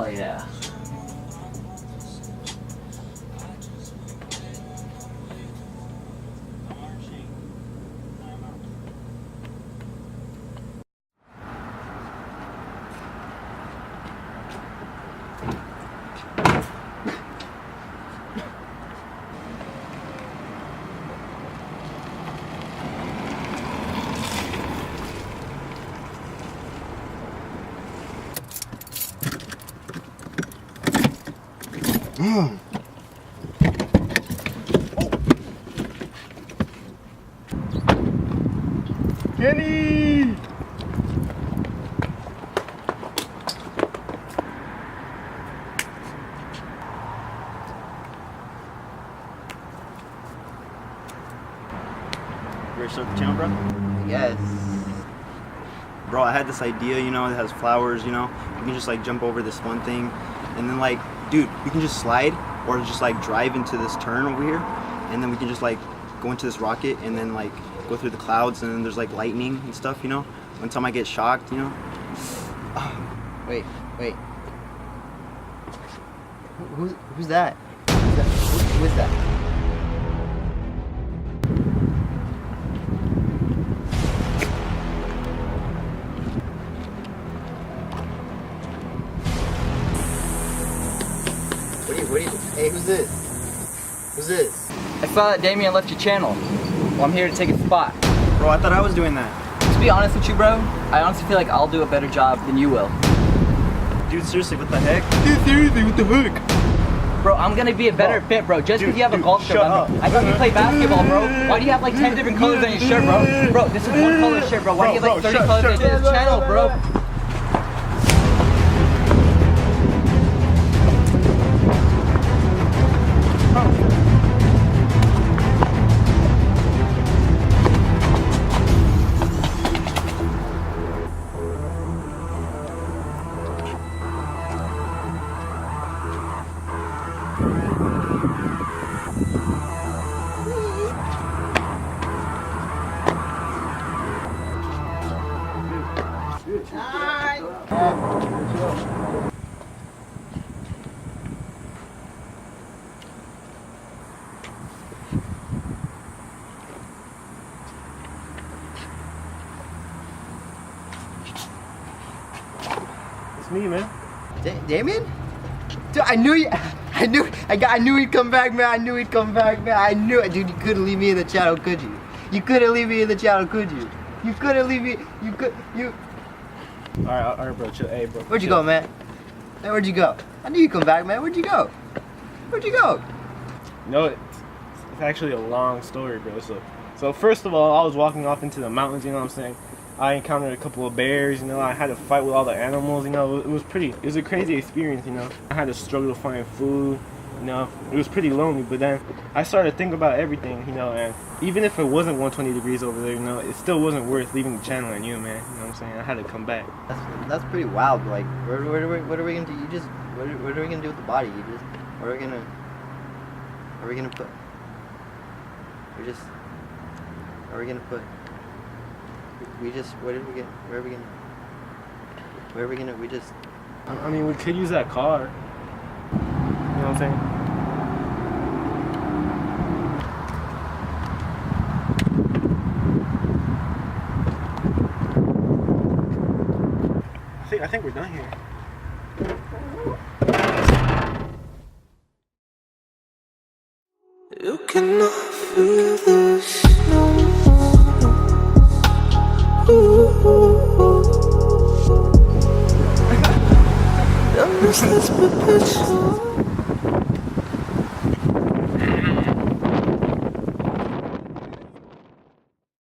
Hell yeah. Kenny! Ready to start the channel, bro? Yes. Bro, I had this idea, you know, it has flowers, you know. You can just like jump over this one thing, and then like, dude, we can just slide or just like drive into this turn over here, and then we can just like go into this rocket and then like go through the clouds, and then there's like lightning and stuff, you know. One time I get shocked, you know. Wait. Who's that? Who is that? Hey, who's this? Who's this? I saw that Damian left your channel. Well, I'm here to take his spot. Bro, I thought I was doing that. To be honest with you, bro, I honestly feel like I'll do a better job than you will. Dude, seriously, what the heck? Dude, seriously, what the heck? Bro, I'm gonna be a better fit, bro. Just because you have a golf shirt shut on. up. I thought you play basketball, bro. Why do you have like 10 different colors on your shirt, bro? Bro, this is one color shirt, bro. Why do you have like 30 colors on your channel, bro? It's me, man. Damian? Dude, I knew he'd come back, man. I knew he'd come back, man. I knew it. Dude, you couldn't leave me in the channel, could you? You couldn't leave me in the channel, could you? You couldn't leave me. Alright, bro. Chill. Hey, bro. Where'd you go, man? Hey, where'd you go? I knew you'd come back, man. Where'd you go? Where'd you go? You know, it's actually a long story, bro. So first of all, I was walking off into the mountains, you know what I'm saying? I encountered a couple of bears, you know, I had to fight with all the animals, you know, it was a crazy experience, you know. I had to struggle to find food, you know, it was pretty lonely, but then I started to think about everything, you know, and even if it wasn't 120 degrees over there, you know, it still wasn't worth leaving the channel and you, man, you know what I'm saying? I had to come back. That's pretty wild. Like, what are we gonna do? What are we gonna do with the body? What are we gonna put? Where are we gonna, I mean, we could use that car, you know what I'm saying? I think we're done here. You cannot feel the snow. The mist is perpetual.